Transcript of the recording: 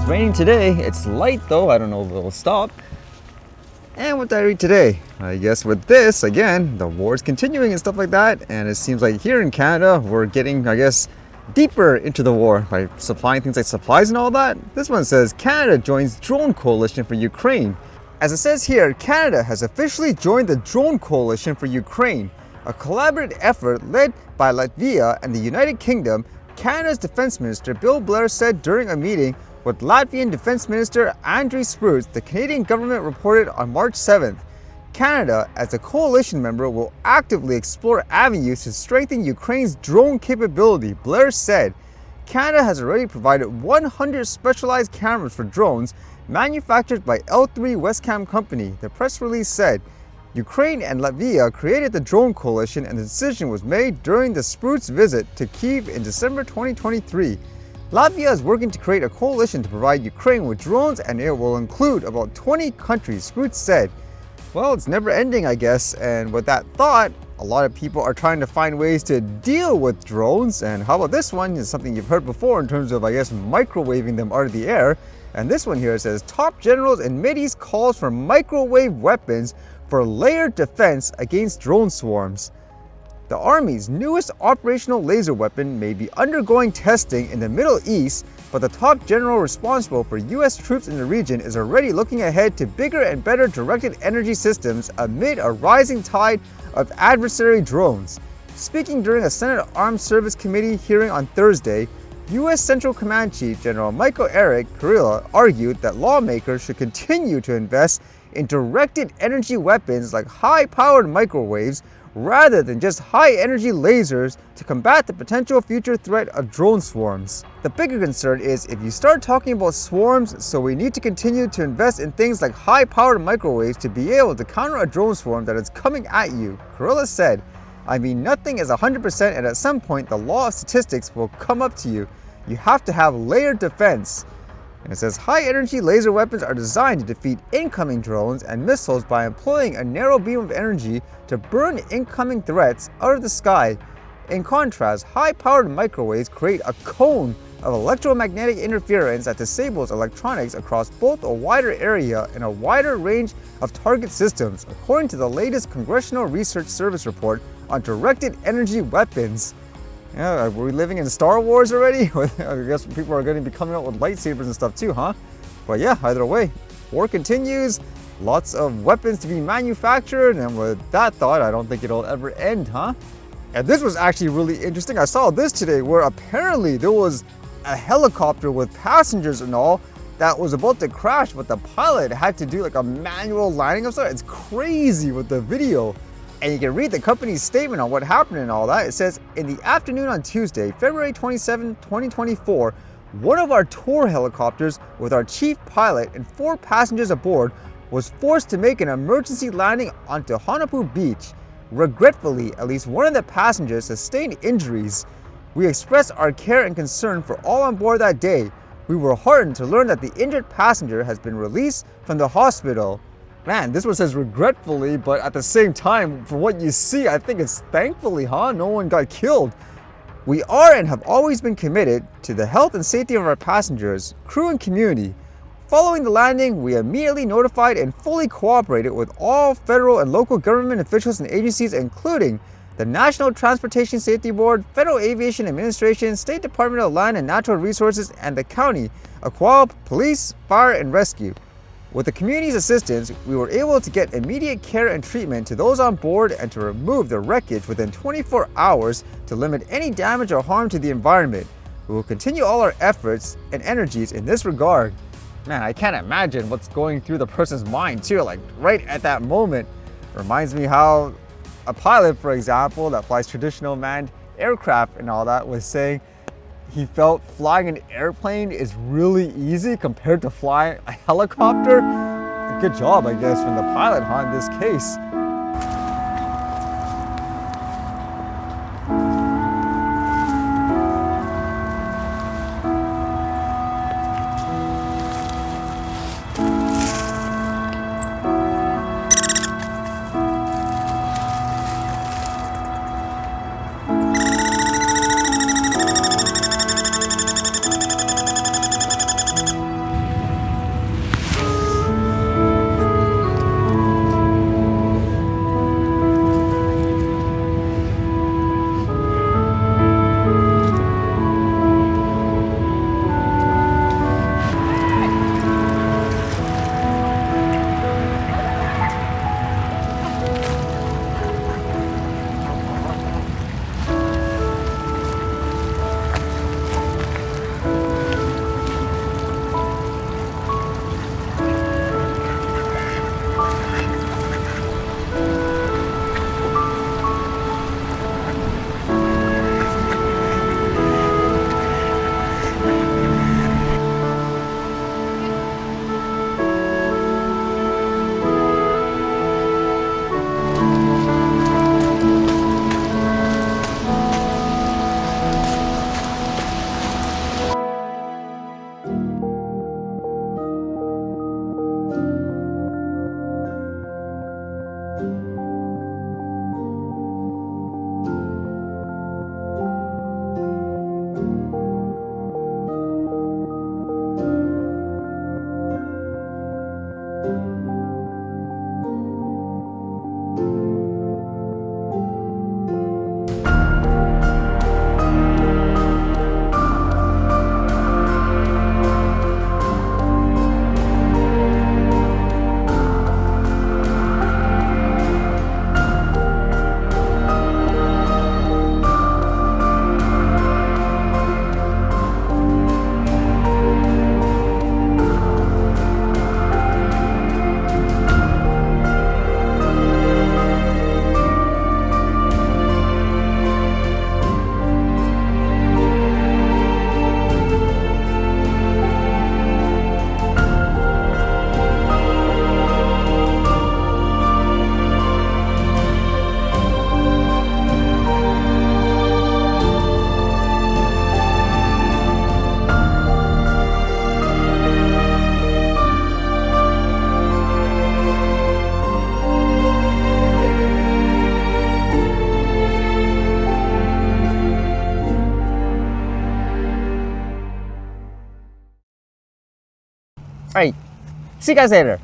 raining today. It's light though. I don't know if it'll stop. And what did I read today? I guess with this, again, the war is continuing and stuff like that. And it seems like here in Canada, we're getting, I guess, deeper into the war by supplying things like supplies and all that. This one says Canada joins drone coalition for Ukraine. As it says here, Canada has officially joined the drone coalition for Ukraine, a collaborative effort led by Latvia and the United Kingdom. Canada's Defense Minister Bill Blair said during a meeting with Latvian Defense Minister Andris Spruds, the Canadian government reported on March 7th. Canada, as a coalition member, will actively explore avenues to strengthen Ukraine's drone capability, Blair said. Canada has already provided 100 specialized cameras for drones manufactured by L3 Westcam Company, the press release said. Ukraine and Latvia created the drone coalition, and the decision was made during the Spruds visit to Kyiv in December 2023. Latvia is working to create a coalition to provide Ukraine with drones, and it will include about 20 countries, Spruds said. Well, it's never ending, I guess, and with that thought, a lot of people are trying to find ways to deal with drones. And how about this one? Is something you've heard before in terms of, I guess, microwaving them out of the air. And this one here says, top generals in Mideast calls for microwave weapons for layered defense against drone swarms. The Army's newest operational laser weapon may be undergoing testing in the Middle East, but the top general responsible for U.S. troops in the region is already looking ahead to bigger and better directed energy systems amid a rising tide of adversary drones. Speaking during a Senate Armed Service Committee hearing on Thursday, U.S. Central Command Chief General Michael Eric Kurilla argued that lawmakers should continue to invest in directed energy weapons like high-powered microwaves rather than just high-energy lasers to combat the potential future threat of drone swarms. The bigger concern is if you start talking about swarms, so we need to continue to invest in things like high-powered microwaves to be able to counter a drone swarm that is coming at you, Kurilla said. I mean, nothing is 100%, and at some point the law of statistics will come up to you. You have to have layered defense. And it says high-energy laser weapons are designed to defeat incoming drones and missiles by employing a narrow beam of energy to burn incoming threats out of the sky. In contrast, high-powered microwaves create a cone of electromagnetic interference that disables electronics across both a wider area and a wider range of target systems, according to the latest Congressional Research Service report on directed energy weapons. Yeah, are we living in Star Wars already? I guess people are going to be coming out with lightsabers and stuff too, huh? But yeah, either way, war continues. Lots of weapons to be manufactured, and with that thought, I don't think it'll ever end, huh? And this was actually really interesting. I saw this today where apparently there was a helicopter with passengers and all that was about to crash, but the pilot had to do like a manual landing of sorts. It's crazy with the video. And you can read the company's statement on what happened and all that. It says, in the afternoon on Tuesday, February 27, 2024, one of our tour helicopters with our chief pilot and 4 passengers aboard was forced to make an emergency landing onto Honopu Beach. Regretfully, at least one of the passengers sustained injuries. We express our care and concern for all on board that day. We were heartened to learn that the injured passenger has been released from the hospital. Man, this one says regretfully, but at the same time, from what you see, I think it's thankfully, huh? No one got killed. We are and have always been committed to the health and safety of our passengers, crew, and community. Following the landing, we immediately notified and fully cooperated with all federal and local government officials and agencies, including the National Transportation Safety Board, Federal Aviation Administration, State Department of Land and Natural Resources, and the County, Aqua, Police, Fire, and Rescue. With the community's assistance, we were able to get immediate care and treatment to those on board and to remove the wreckage within 24 hours to limit any damage or harm to the environment. We will continue all our efforts and energies in this regard. Man, I can't imagine what's going through the person's mind too, like right at that moment. Reminds me how a pilot, for example, that flies traditional manned aircraft and all that was saying he felt flying an airplane is really easy compared to flying a helicopter. Good job, I guess, from the pilot, huh, in this case. right, see you guys later.